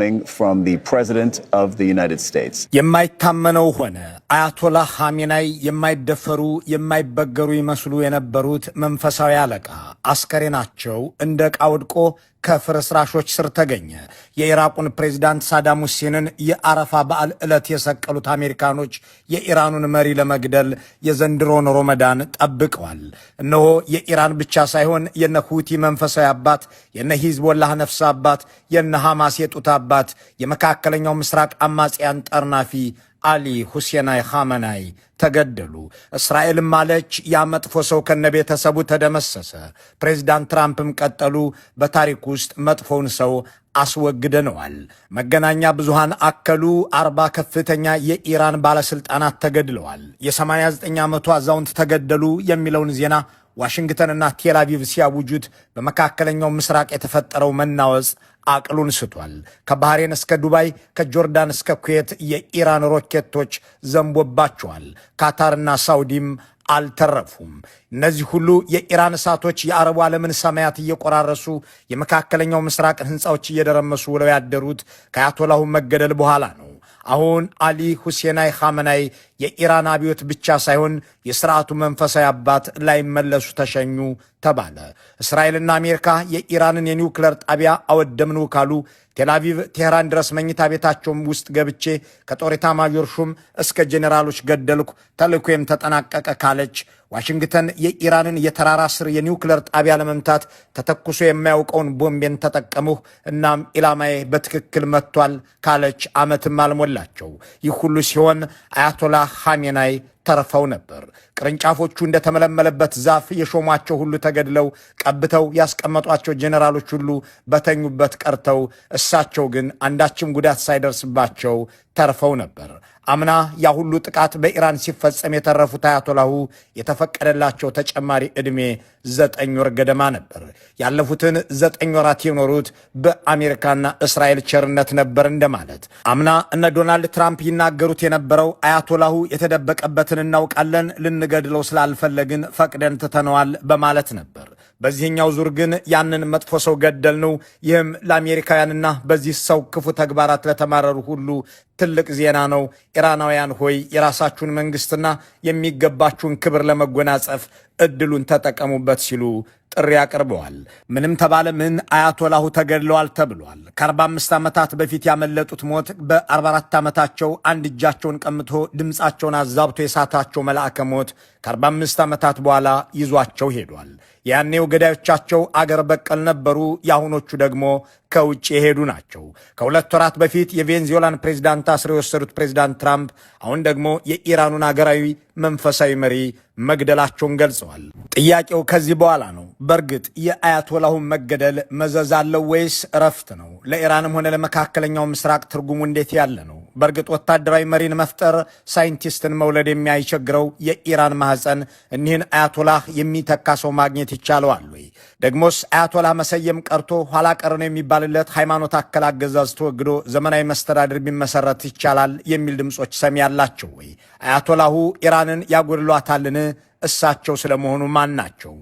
coming from the President of the United States. የማይታመነው ሆነ። አያቶላህ ኻሜናይ የማይደፈሩ የማይበገሩ ይመስሉ የነበሩት መንፈሳዊ አለቃ አስከሬናቸው እንደ ዕቃ ወድቆ ከፍርስራሾች ስር ተገኘ። የኢራቁን ፕሬዝዳንት ሳዳም ሁሴንን የአረፋ በዓል ዕለት የሰቀሉት አሜሪካኖች የኢራኑን መሪ ለመግደል የዘንድሮን ሮመዳን ጠብቀዋል። እነሆ የኢራን ብቻ ሳይሆን የነ ሁቲ መንፈሳዊ አባት፣ የነ ሂዝቦላህ ነፍስ አባት፣ የነ ሐማስ የጡት አባት፣ የመካከለኛው ምስራቅ አማጽያን ጠርናፊ አሊ ሁሴናይ ኻሜናይ ተገደሉ። እስራኤልም ማለች ያ መጥፎ ሰው ከነቤተሰቡ ተደመሰሰ። ፕሬዝዳንት ትራምፕም ቀጠሉ፣ በታሪክ ውስጥ መጥፎውን ሰው አስወግደነዋል። መገናኛ ብዙሃን አከሉ፣ 40 ከፍተኛ የኢራን ባለስልጣናት ተገድለዋል። የ89 ዓመቱ አዛውንት ተገደሉ የሚለውን ዜና ዋሽንግተንና ቴል አቪቭ ሲያውጁት በመካከለኛው ምስራቅ የተፈጠረው መናወጽ አቅሉን ስቷል። ከባህሬን እስከ ዱባይ ከጆርዳን እስከ ኩዌት የኢራን ሮኬቶች ዘንቦባቸዋል። ካታርና ሳውዲም አልተረፉም። እነዚህ ሁሉ የኢራን እሳቶች የአረቡ ዓለምን ሰማያት እየቆራረሱ የመካከለኛው ምስራቅን ህንፃዎች እየደረመሱ ውለው ያደሩት ከአያቶላሁ መገደል በኋላ ነው። አሁን አሊ ሁሴናይ ኻሜናይ የኢራን አብዮት ብቻ ሳይሆን የሥርዓቱ መንፈሳዊ አባት ላይመለሱ ተሸኙ ተባለ። እስራኤልና አሜሪካ የኢራንን የኒውክለር ጣቢያ አወደምኑ ካሉ ቴልአቪቭ ቴህራን ድረስ መኝታ ቤታቸውም ውስጥ ገብቼ ከጦር ኤታማዦር ሹም እስከ ጄኔራሎች ገደልኩ፣ ተልእኮዬም ተጠናቀቀ ካለች፣ ዋሽንግተን የኢራንን የተራራ ስር የኒውክለር ጣቢያ ለመምታት ተተኩሶ የማያውቀውን ቦምቤን ተጠቀምሁ እናም ኢላማዬ በትክክል መጥቷል ካለች ዓመትም አልሞላቸው። ይህ ሁሉ ሲሆን አያቶላህ ኻሜናይ ተርፈው ነበር። ቅርንጫፎቹ እንደተመለመለበት ዛፍ የሾሟቸው ሁሉ ተገድለው ቀብተው ያስቀመጧቸው ጄኔራሎች ሁሉ በተኙበት ቀርተው እሳቸው ግን አንዳችም ጉዳት ሳይደርስባቸው ተርፈው ነበር። አምና ያ ሁሉ ጥቃት በኢራን ሲፈጸም የተረፉት አያቶላሁ የተፈቀደላቸው ተጨማሪ ዕድሜ 9 ወር ገደማ ነበር። ያለፉትን 9 ወራት የኖሩት በአሜሪካና እስራኤል ቸርነት ነበር እንደማለት። አምና እነ ዶናልድ ትራምፕ ይናገሩት የነበረው አያቶላሁ የተደበቀበትን እናውቃለን፣ ልንገድለው ስላልፈለግን ፈቅደን ትተነዋል በማለት ነበር። በዚህኛው ዙር ግን ያንን መጥፎ ሰው ገደልነው። ይህም ለአሜሪካውያንና በዚህ ሰው ክፉ ተግባራት ለተማረሩ ሁሉ ትልቅ ዜና ነው። ኢራናውያን ሆይ የራሳችሁን መንግስትና የሚገባችሁን ክብር ለመጎናጸፍ እድሉን ተጠቀሙበት ሲሉ ጥሪ አቅርበዋል። ምንም ተባለ ምን አያቶላሁ ተገድለዋል ተብሏል። ከ45 ዓመታት በፊት ያመለጡት ሞት በ44 ዓመታቸው አንድ እጃቸውን ቀምቶ ድምፃቸውን አዛብቶ የሳታቸው መልአከ ሞት ከ45 ዓመታት በኋላ ይዟቸው ሄዷል። ያኔው ገዳዮቻቸው አገር በቀል ነበሩ፣ የአሁኖቹ ደግሞ ከውጭ የሄዱ ናቸው። ከ2 ወራት በፊት የቬንዙዌላን ፕሬዝዳንት አስረው የወሰዱት ፕሬዝዳንት ትራምፕ አሁን ደግሞ የኢራኑን አገራዊ መንፈሳዊ መሪ መግደላቸውን ገልጸዋል። ጥያቄው ከዚህ በኋላ ነው። በእርግጥ የአያቶላሁን መገደል መዘዝ አለው ወይስ እረፍት ነው? ለኢራንም ሆነ ለመካከለኛው ምስራቅ ትርጉሙ እንዴት ያለ ነው? በእርግጥ ወታደራዊ መሪን መፍጠር፣ ሳይንቲስትን መውለድ የሚያይቸግረው የኢራን ማህፀን እኒህን አያቶላህ የሚተካ ሰው ማግኘት ይቻለዋል ወይ? ደግሞስ አያቶላህ መሰየም ቀርቶ ኋላ ቀር ነው የሚባልለት ሃይማኖት አከል አገዛዝ ተወግዶ ዘመናዊ መስተዳድር ቢመሰረት ይቻላል የሚል ድምጾች ሰሚ ያላቸው ወይ? አያቶላሁ ኢራንን ያጎድሏታልን? እሳቸው ስለመሆኑ ማን ናቸው?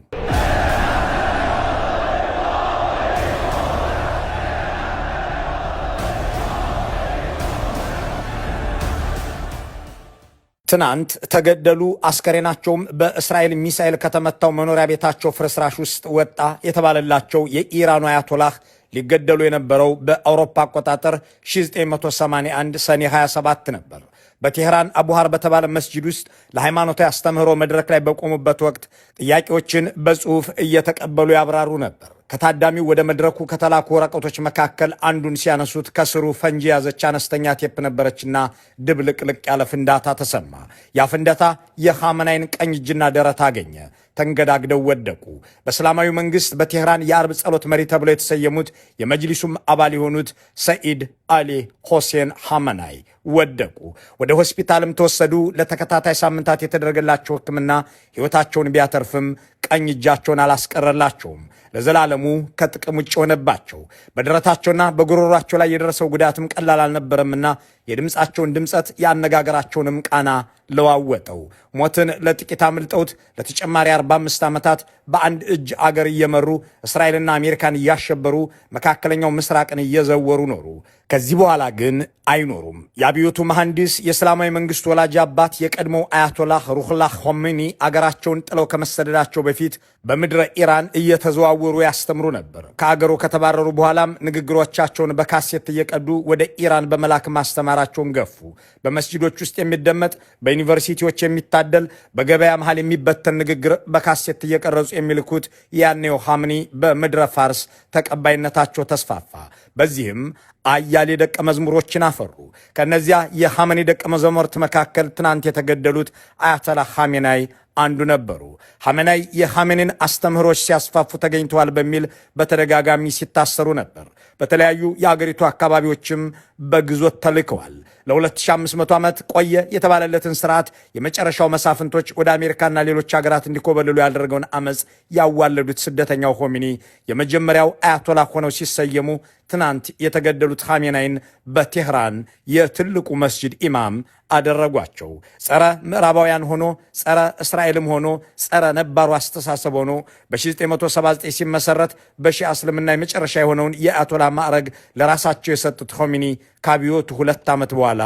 ትናንት ተገደሉ። አስከሬናቸውም በእስራኤል ሚሳኤል ከተመታው መኖሪያ ቤታቸው ፍርስራሽ ውስጥ ወጣ የተባለላቸው የኢራኑ አያቶላህ ሊገደሉ የነበረው በአውሮፓ አቆጣጠር 1981 ሰኔ 27 ነበር። በቴህራን አቡሃር በተባለ መስጂድ ውስጥ ለሃይማኖታዊ አስተምህሮ መድረክ ላይ በቆሙበት ወቅት ጥያቄዎችን በጽሑፍ እየተቀበሉ ያብራሩ ነበር። ከታዳሚው ወደ መድረኩ ከተላኩ ወረቀቶች መካከል አንዱን ሲያነሱት ከስሩ ፈንጂ ያዘች አነስተኛ ቴፕ ነበረችና ድብልቅልቅ ያለ ፍንዳታ ተሰማ። ያ ፍንዳታ የኻሜናይን ቀኝ እጅና ደረት አገኘ። ተንገዳግደው ወደቁ። በእስላማዊ መንግስት በቴህራን የአርብ ጸሎት መሪ ተብለው የተሰየሙት የመጅሊሱም አባል የሆኑት ሰኢድ አሊ ሁሴን ኻሜናይ ወደቁ። ወደ ሆስፒታልም ተወሰዱ። ለተከታታይ ሳምንታት የተደረገላቸው ሕክምና ሕይወታቸውን ቢያተርፍም ቀኝ እጃቸውን አላስቀረላቸውም። ለዘላለሙ ከጥቅም ውጭ ሆነባቸው። በደረታቸውና በጉሮሯቸው ላይ የደረሰው ጉዳትም ቀላል አልነበረምና የድምፃቸውን ድምፀት ያነጋገራቸውንም ቃና ለዋወጠው። ሞትን ለጥቂት አምልጠውት ለተጨማሪ 45 ዓመታት በአንድ እጅ አገር እየመሩ እስራኤልና አሜሪካን እያሸበሩ መካከለኛው ምስራቅን እየዘወሩ ኖሩ። ከዚህ በኋላ ግን አይኖሩም። የአብዮቱ መሐንዲስ የእስላማዊ መንግስት ወላጅ አባት የቀድሞው አያቶላህ ሩሁላህ ኾሜኒ አገራቸውን ጥለው ከመሰደዳቸው በፊት በምድረ ኢራን እየተዘዋወሩ ያስተምሩ ነበር። ከአገሩ ከተባረሩ በኋላም ንግግሮቻቸውን በካሴት እየቀዱ ወደ ኢራን በመላክ ማስተማራቸውን ገፉ። በመስጂዶች ውስጥ የሚደመጥ በዩኒቨርሲቲዎች የሚታደል በገበያ መሃል የሚበተን ንግግር በካሴት እየቀረጹ የሚልኩት ያኔው ኻሜኒ በምድረ ፋርስ ተቀባይነታቸው ተስፋፋ። በዚህም አያሌ ደቀ መዝሙሮችን አፈሩ። ከነዚያ የኻሜኒ ደቀ መዛሙርት መካከል ትናንት የተገደሉት አያቶላህ ኻሜናይ አንዱ ነበሩ። ኻሜናይ የኻሜኒን አስተምህሮች ሲያስፋፉ ተገኝተዋል በሚል በተደጋጋሚ ሲታሰሩ ነበር። በተለያዩ የአገሪቱ አካባቢዎችም በግዞት ተልከዋል። ለ2500 ዓመት ቆየ የተባለለትን ስርዓት የመጨረሻው መሳፍንቶች ወደ አሜሪካና ሌሎች ሀገራት እንዲኮበልሉ ያደረገውን አመፅ ያዋለዱት ስደተኛው ኾሜኒ የመጀመሪያው አያቶላህ ሆነው ሲሰየሙ ትናንት የተገደሉት ኻሜናይን በቴህራን የትልቁ መስጂድ ኢማም አደረጓቸው። ጸረ ምዕራባውያን ሆኖ ጸረ እስራኤልም ሆኖ ጸረ ነባሩ አስተሳሰብ ሆኖ በ1979 ሲመሰረት በሺዓ እስልምና የመጨረሻ የሆነውን የአያቶላ ማዕረግ ለራሳቸው የሰጡት ኾሜኒ ከአብዮቱ 2 ዓመት በኋላ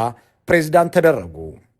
ፕሬዝዳንት ተደረጉ።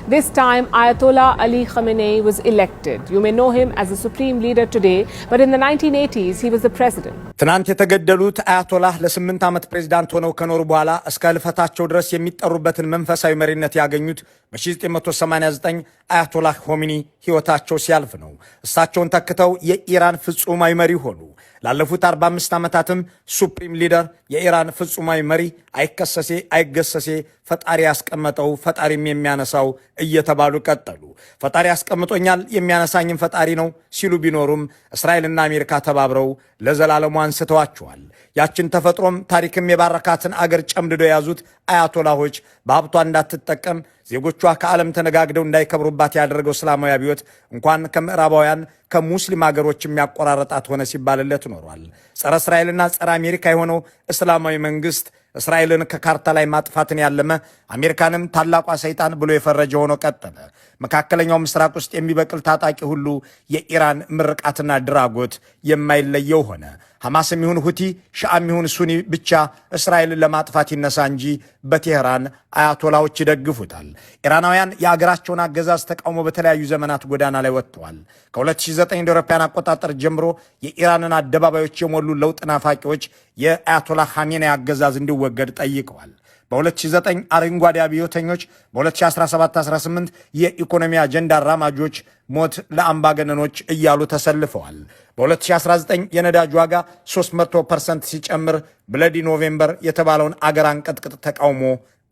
This time, Ayatollah Ali Khamenei was elected. You may know him as the supreme leader today, but in the 1980s, he was the president. ትናንት የተገደሉት አያቶላህ ለ8 ዓመት ፕሬዝዳንት ሆነው ከኖሩ በኋላ እስከ ህልፈታቸው ድረስ የሚጠሩበትን መንፈሳዊ መሪነት ያገኙት በ1989 አያቶላህ ኾሜኒ ሕይወታቸው ሲያልፍ ነው። እሳቸውን ተክተው የኢራን ፍጹማዊ መሪ ሆኑ። ላለፉት 45 ዓመታትም ሱፕሪም ሊደር፣ የኢራን ፍጹማዊ መሪ፣ አይከሰሴ አይገሰሴ፣ ፈጣሪ ያስቀመጠው ፈጣሪም የሚያነሳው እየተባሉ ቀጠሉ። ፈጣሪ ያስቀምጦኛል የሚያነሳኝም ፈጣሪ ነው ሲሉ ቢኖሩም እስራኤልና አሜሪካ ተባብረው ለዘላለሙ አንስተዋቸዋል። ያችን ተፈጥሮም ታሪክም የባረካትን አገር ጨምድደው የያዙት አያቶላሆች በሀብቷ እንዳትጠቀም ዜጎቿ ከዓለም ተነጋግደው እንዳይከብሩባት ያደረገው እስላማዊ አብዮት እንኳን ከምዕራባውያን ከሙስሊም አገሮች የሚያቆራረጣት ሆነ ሲባልለት ኖሯል። ጸረ እስራኤልና ጸረ አሜሪካ የሆነው እስላማዊ መንግስት እስራኤልን ከካርታ ላይ ማጥፋትን ያለመ አሜሪካንም ታላቋ ሰይጣን ብሎ የፈረጀ ሆኖ ቀጠለ። መካከለኛው ምስራቅ ውስጥ የሚበቅል ታጣቂ ሁሉ የኢራን ምርቃትና ድራጎት የማይለየው ሆነ። ሐማስም ይሁን ሁቲ፣ ሻአም ይሁን ሱኒ ብቻ እስራኤልን ለማጥፋት ይነሳ እንጂ በቴህራን አያቶላዎች ይደግፉታል። ኢራናውያን የአገራቸውን አገዛዝ ተቃውሞ በተለያዩ ዘመናት ጎዳና ላይ ወጥተዋል። ከ2009 እንደ አውሮፓውያን አቆጣጠር ጀምሮ የኢራንን አደባባዮች የሞሉ ለውጥ ናፋቂዎች የአያቶላህ ኻሜናይ አገዛዝ እንዲወገድ ጠይቀዋል። በ2009 አረንጓዴ አብዮተኞች፣ በ2017-18 የኢኮኖሚ አጀንዳ አራማጆች ሞት ለአምባገነኖች እያሉ ተሰልፈዋል። በ2019 የነዳጅ ዋጋ 300% ሲጨምር ብለዲ ኖቬምበር የተባለውን አገር አንቀጥቅጥ ተቃውሞ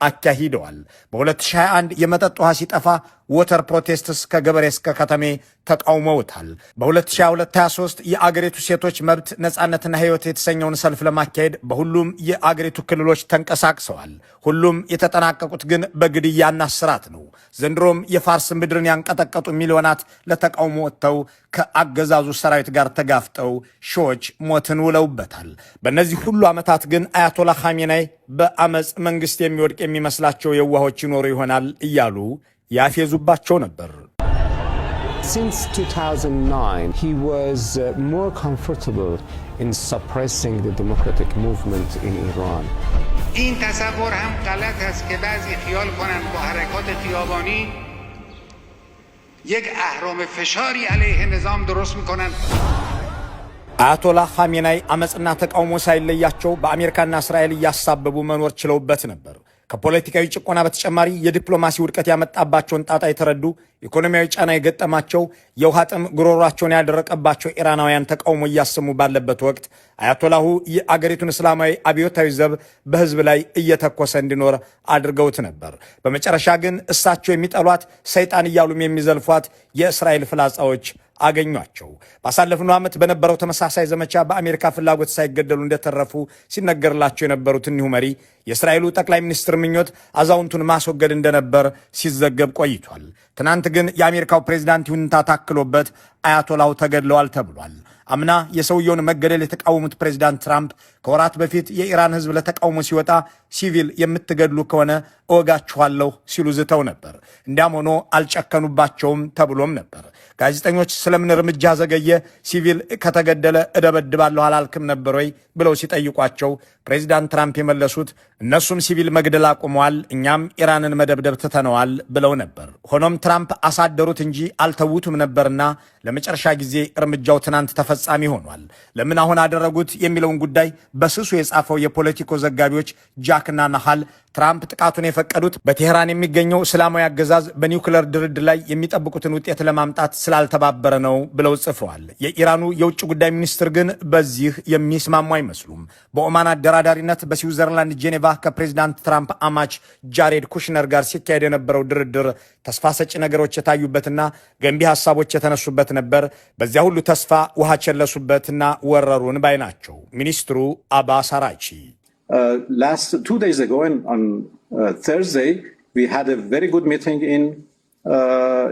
አካሂደዋል። በ2021 የመጠጥ ውሃ ሲጠፋ ወተር ፕሮቴስትስ ከገበሬ እስከ ከተሜ ተቃውመውታል። በ2022-23 የአገሪቱ ሴቶች መብት ነፃነትና ሕይወት የተሰኘውን ሰልፍ ለማካሄድ በሁሉም የአገሪቱ ክልሎች ተንቀሳቅሰዋል። ሁሉም የተጠናቀቁት ግን በግድያና እስራት ነው። ዘንድሮም የፋርስ ምድርን ያንቀጠቀጡ ሚሊዮናት ለተቃውሞ ወጥተው ከአገዛዙ ሰራዊት ጋር ተጋፍጠው ሺዎች ሞትን ውለውበታል። በእነዚህ ሁሉ ዓመታት ግን አያቶላህ ኻሜናይ በአመፅ መንግስት የሚወድቅ የሚመስላቸው የዋሆች ይኖሩ ይሆናል እያሉ ያፌዙባቸው ነበር። Since 2009, he was more comfortable in suppressing the democratic movement in Iran. این تصور هم غلط است که بعضی خیال کنند با حرکات خیابانی یک اهرام فشاری علیه نظام درست میکنند. አያቶላህ ኻሜናይ አመፅና ተቃውሞ ሳይለያቸው በአሜሪካና እስራኤል እያሳበቡ መኖር ችለውበት ነበር። ከፖለቲካዊ ጭቆና በተጨማሪ የዲፕሎማሲ ውድቀት ያመጣባቸውን ጣጣ የተረዱ፣ ኢኮኖሚያዊ ጫና የገጠማቸው፣ የውሃ ጥም ጉሮሯቸውን ያደረቀባቸው ኢራናውያን ተቃውሞ እያሰሙ ባለበት ወቅት አያቶላሁ የአገሪቱን እስላማዊ አብዮታዊ ዘብ በህዝብ ላይ እየተኮሰ እንዲኖር አድርገውት ነበር። በመጨረሻ ግን እሳቸው የሚጠሏት ሰይጣን እያሉም የሚዘልፏት የእስራኤል ፍላጻዎች አገኟቸው። ባሳለፍነው ዓመት በነበረው ተመሳሳይ ዘመቻ በአሜሪካ ፍላጎት ሳይገደሉ እንደተረፉ ሲነገርላቸው የነበሩት እኒሁ መሪ የእስራኤሉ ጠቅላይ ሚኒስትር ምኞት አዛውንቱን ማስወገድ እንደነበር ሲዘገብ ቆይቷል። ትናንት ግን የአሜሪካው ፕሬዝዳንት ይሁንታ ታክሎበት አያቶላው ተገድለዋል ተብሏል። አምና የሰውየውን መገደል የተቃወሙት ፕሬዝዳንት ትራምፕ ከወራት በፊት የኢራን ሕዝብ ለተቃውሞ ሲወጣ ሲቪል የምትገድሉ ከሆነ እወጋችኋለሁ ሲሉ ዝተው ነበር። እንዲያም ሆኖ አልጨከኑባቸውም ተብሎም ነበር። ጋዜጠኞች ስለምን እርምጃ ዘገየ? ሲቪል ከተገደለ እደበድባለሁ አላልክም ነበር ወይ ብለው ሲጠይቋቸው ፕሬዝዳንት ትራምፕ የመለሱት እነሱም ሲቪል መግደል አቁመዋል፣ እኛም ኢራንን መደብደብ ትተነዋል ብለው ነበር። ሆኖም ትራምፕ አሳደሩት እንጂ አልተዉትም ነበርና ለመጨረሻ ጊዜ እርምጃው ትናንት ተፈጻሚ ሆኗል። ለምን አሁን አደረጉት የሚለውን ጉዳይ በስሱ የጻፈው የፖለቲኮ ዘጋቢዎች ጃክና ናሃል ትራምፕ ጥቃቱን የፈቀዱት በቴህራን የሚገኘው እስላማዊ አገዛዝ በኒውክለር ድርድር ላይ የሚጠብቁትን ውጤት ለማምጣት ስላልተባበረ ነው ብለው ጽፈዋል። የኢራኑ የውጭ ጉዳይ ሚኒስትር ግን በዚህ የሚስማሙ አይመስሉም። በኦማን አደራዳሪነት በስዊዘርላንድ ጄኔቫ ከፕሬዚዳንት ትራምፕ አማች ጃሬድ ኩሽነር ጋር ሲካሄድ የነበረው ድርድር ተስፋ ሰጪ ነገሮች የታዩበትና ገንቢ ሀሳቦች የተነሱበት ነበር። በዚያ ሁሉ ተስፋ ውሃ ቸለሱበትና ወረሩን ባይ ናቸው ሚኒስትሩ አባስ አራቺ። Last 2 days ago, on Thursday, we had a very good meeting in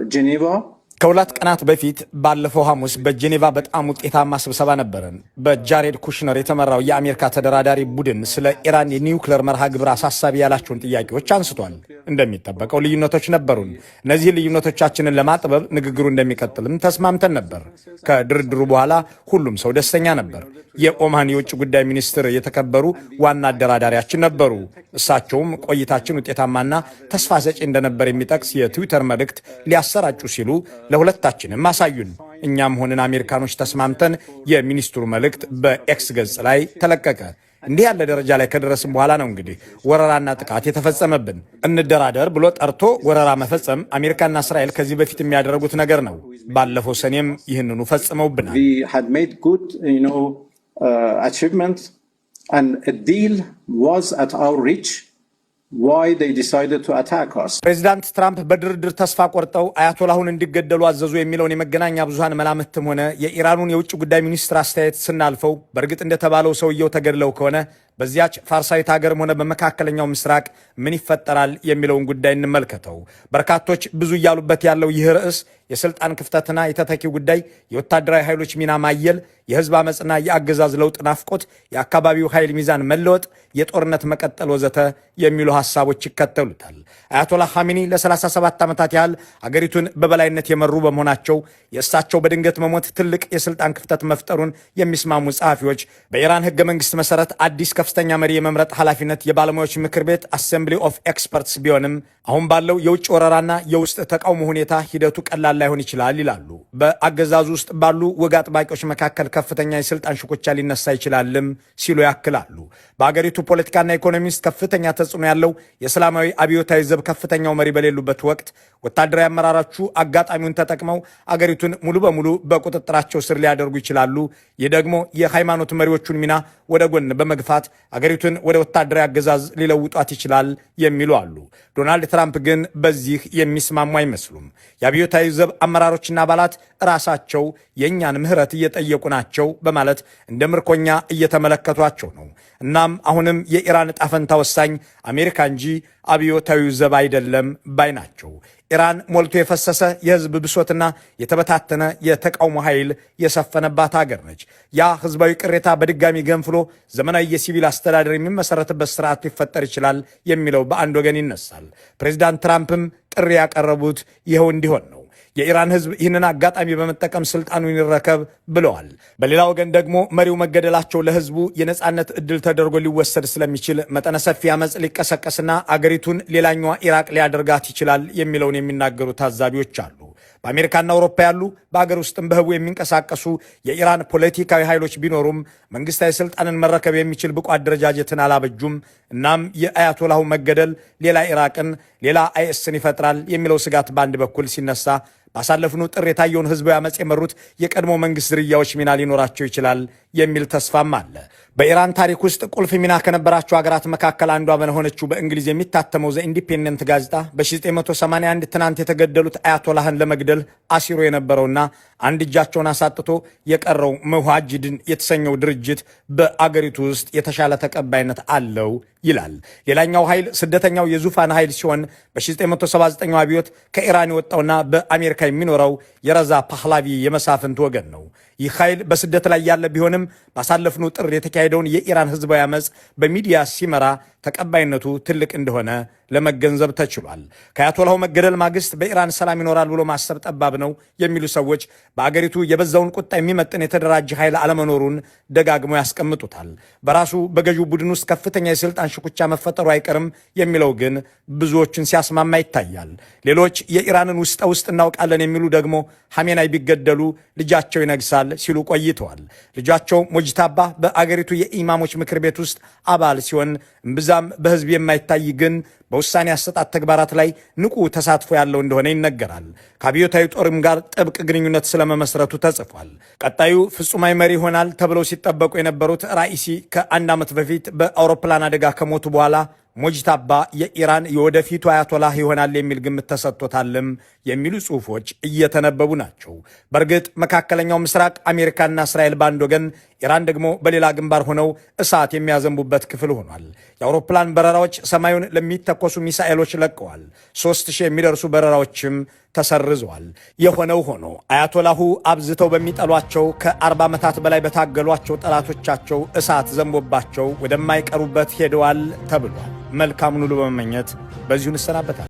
Geneva. ከሁለት ቀናት በፊት ባለፈው ሐሙስ በጄኔቫ በጣም ውጤታማ ስብሰባ ነበረን። በጃሬድ ኩሽነር የተመራው የአሜሪካ ተደራዳሪ ቡድን ስለ ኢራን የኒውክሌር መርሃ ግብር አሳሳቢ ያላቸውን ጥያቄዎች አንስቷል። እንደሚጠበቀው ልዩነቶች ነበሩን። እነዚህ ልዩነቶቻችንን ለማጥበብ ንግግሩ እንደሚቀጥልም ተስማምተን ነበር። ከድርድሩ በኋላ ሁሉም ሰው ደስተኛ ነበር። የኦማን የውጭ ጉዳይ ሚኒስትር የተከበሩ ዋና አደራዳሪያችን ነበሩ። እሳቸውም ቆይታችን ውጤታማና ተስፋ ሰጪ እንደነበር የሚጠቅስ የትዊተር መልእክት ሊያሰራጩ ሲሉ ለሁለታችንም አሳዩን። እኛም ሆንን አሜሪካኖች ተስማምተን የሚኒስትሩ መልእክት በኤክስ ገጽ ላይ ተለቀቀ። እንዲህ ያለ ደረጃ ላይ ከደረስን በኋላ ነው እንግዲህ ወረራና ጥቃት የተፈጸመብን። እንደራደር ብሎ ጠርቶ ወረራ መፈጸም አሜሪካና እስራኤል ከዚህ በፊት የሚያደርጉት ነገር ነው። ባለፈው ሰኔም ይህንኑ ፈጽመውብናል። achievements and a deal was at our reach. Why they decided to attack us? ፕሬዚዳንት ትራምፕ በድርድር ተስፋ ቆርጠው አያቶላሁን እንዲገደሉ አዘዙ የሚለውን የመገናኛ ብዙሃን መላምትም ሆነ የኢራኑን የውጭ ጉዳይ ሚኒስትር አስተያየት ስናልፈው በእርግጥ እንደተባለው ሰውየው ተገድለው ከሆነ በዚያች ፋርሳዊት ሀገርም ሆነ በመካከለኛው ምስራቅ ምን ይፈጠራል የሚለውን ጉዳይ እንመልከተው። በርካቶች ብዙ እያሉበት ያለው ይህ ርዕስ የስልጣን ክፍተትና የተተኪው ጉዳይ፣ የወታደራዊ ኃይሎች ሚና ማየል፣ የህዝብ አመፅና የአገዛዝ ለውጥ ናፍቆት፣ የአካባቢው ኃይል ሚዛን መለወጥ፣ የጦርነት መቀጠል ወዘተ የሚሉ ሐሳቦች ይከተሉታል። አያቶላ ኻሜኒ ለ37 ዓመታት ያህል አገሪቱን በበላይነት የመሩ በመሆናቸው የእሳቸው በድንገት መሞት ትልቅ የስልጣን ክፍተት መፍጠሩን የሚስማሙ ጸሐፊዎች በኢራን ህገ መንግስት መሰረት አዲስ ከፍተኛ መሪ የመምረጥ ኃላፊነት የባለሙያዎች ምክር ቤት አሴምብሊ ኦፍ ኤክስፐርትስ ቢሆንም አሁን ባለው የውጭ ወረራና የውስጥ ተቃውሞ ሁኔታ ሂደቱ ቀላል ላይሆን ይችላል ይላሉ። በአገዛዙ ውስጥ ባሉ ወግ አጥባቂዎች መካከል ከፍተኛ የስልጣን ሽኩቻ ሊነሳ ይችላልም ሲሉ ያክላሉ። በአገሪቱ ፖለቲካና ኢኮኖሚ ውስጥ ከፍተኛ ተጽዕኖ ያለው የእስላማዊ አብዮታዊ ዘብ ከፍተኛው መሪ በሌሉበት ወቅት ወታደራዊ አመራሮቹ አጋጣሚውን ተጠቅመው አገሪቱን ሙሉ በሙሉ በቁጥጥራቸው ስር ሊያደርጉ ይችላሉ። ይህ ደግሞ የሃይማኖት መሪዎቹን ሚና ወደ ጎን በመግፋት አገሪቱን ወደ ወታደራዊ አገዛዝ ሊለውጧት ይችላል የሚሉ አሉ። ዶናልድ ትራምፕ ግን በዚህ የሚስማሙ አይመስሉም። የአብዮታዊ ዘብ አመራሮችና አባላት ራሳቸው የእኛን ምህረት እየጠየቁ ናቸው በማለት እንደ ምርኮኛ እየተመለከቷቸው ነው። እናም አሁንም የኢራን ዕጣ ፈንታ ወሳኝ አሜሪካ እንጂ አብዮታዊ ዘብ አይደለም ባይ ናቸው። ኢራን ሞልቶ የፈሰሰ የህዝብ ብሶትና የተበታተነ የተቃውሞ ኃይል የሰፈነባት ሀገር ነች። ያ ህዝባዊ ቅሬታ በድጋሚ ገንፍሎ ዘመናዊ የሲቪል አስተዳደር የሚመሰረትበት ስርዓት ሊፈጠር ይችላል የሚለው በአንድ ወገን ይነሳል። ፕሬዚዳንት ትራምፕም ጥሪ ያቀረቡት ይኸው እንዲሆን ነው። የኢራን ህዝብ ይህንን አጋጣሚ በመጠቀም ስልጣኑን ይረከብ ብለዋል። በሌላ ወገን ደግሞ መሪው መገደላቸው ለህዝቡ የነጻነት እድል ተደርጎ ሊወሰድ ስለሚችል መጠነ ሰፊ አመፅ ሊቀሰቀስና አገሪቱን ሌላኛዋ ኢራቅ ሊያደርጋት ይችላል የሚለውን የሚናገሩ ታዛቢዎች አሉ። በአሜሪካና አውሮፓ ያሉ በአገር ውስጥም በህቡ የሚንቀሳቀሱ የኢራን ፖለቲካዊ ኃይሎች ቢኖሩም መንግስታዊ ስልጣንን መረከብ የሚችል ብቁ አደረጃጀትን አላበጁም። እናም የአያቶላሁ መገደል ሌላ ኢራቅን፣ ሌላ አይኤስን ይፈጥራል የሚለው ስጋት በአንድ በኩል ሲነሳ፣ ባሳለፍነው ጥር የታየውን ህዝባዊ አመፅ የመሩት የቀድሞ መንግስት ዝርያዎች ሚና ሊኖራቸው ይችላል የሚል ተስፋም አለ። በኢራን ታሪክ ውስጥ ቁልፍ ሚና ከነበራቸው ሀገራት መካከል አንዷ በሆነችው በእንግሊዝ የሚታተመው ዘ ኢንዲፔንደንት ጋዜጣ በ1981 ትናንት የተገደሉት አያቶላህን ለመግደል አሲሮ የነበረውና አንድ እጃቸውን አሳጥቶ የቀረው ሙሃጂድን የተሰኘው ድርጅት በአገሪቱ ውስጥ የተሻለ ተቀባይነት አለው ይላል። ሌላኛው ኃይል ስደተኛው የዙፋን ኃይል ሲሆን በ1979 አብዮት ከኢራን የወጣውና በአሜሪካ የሚኖረው የረዛ ፓህላቪ የመሳፍንት ወገን ነው። ይህ ኃይል በስደት ላይ ያለ ቢሆንም ባሳለፍነው ጥር የተካሄደውን የኢራን ህዝባዊ አመፅ በሚዲያ ሲመራ ተቀባይነቱ ትልቅ እንደሆነ ለመገንዘብ ተችሏል። ከአያቶላሁ መገደል ማግስት በኢራን ሰላም ይኖራል ብሎ ማሰብ ጠባብ ነው የሚሉ ሰዎች በአገሪቱ የበዛውን ቁጣ የሚመጥን የተደራጀ ኃይል አለመኖሩን ደጋግመው ያስቀምጡታል። በራሱ በገዢው ቡድን ውስጥ ከፍተኛ የስልጣን ሽኩቻ መፈጠሩ አይቀርም የሚለው ግን ብዙዎችን ሲያስማማ ይታያል። ሌሎች የኢራንን ውስጥ እናውቃለን የሚሉ ደግሞ ሐሜናይ ቢገደሉ ልጃቸው ይነግሳል ሲሉ ቆይተዋል። ልጃቸው ሞጅታባ በአገሪቱ የኢማሞች ምክር ቤት ውስጥ አባል ሲሆን እምብዛም በህዝብ የማይታይ ግን በውሳኔ አሰጣጥ ተግባራት ላይ ንቁ ተሳትፎ ያለው እንደሆነ ይነገራል። ከአብዮታዊ ጦርም ጋር ጥብቅ ግንኙነት ስለመመስረቱ ተጽፏል። ቀጣዩ ፍጹማዊ መሪ ይሆናል ተብለው ሲጠበቁ የነበሩት ራኢሲ ከአንድ ዓመት በፊት በአውሮፕላን አደጋ ከሞቱ በኋላ ሞጅታባ የኢራን የወደፊቱ አያቶላህ ይሆናል የሚል ግምት ተሰጥቶታልም የሚሉ ጽሑፎች እየተነበቡ ናቸው። በእርግጥ መካከለኛው ምስራቅ አሜሪካና እስራኤል በአንድ ወገን፣ ኢራን ደግሞ በሌላ ግንባር ሆነው እሳት የሚያዘንቡበት ክፍል ሆኗል። የአውሮፕላን በረራዎች ሰማዩን ለሚተኮሱ ሚሳኤሎች ለቀዋል። 3000 የሚደርሱ በረራዎችም ተሰርዘዋል። የሆነው ሆኖ አያቶላሁ አብዝተው በሚጠሏቸው ከ40 ዓመታት በላይ በታገሏቸው ጠላቶቻቸው እሳት ዘንቦባቸው ወደማይቀሩበት ሄደዋል ተብሏል። መልካሙን ሁሉ በመመኘት በዚሁ እንሰናበታል።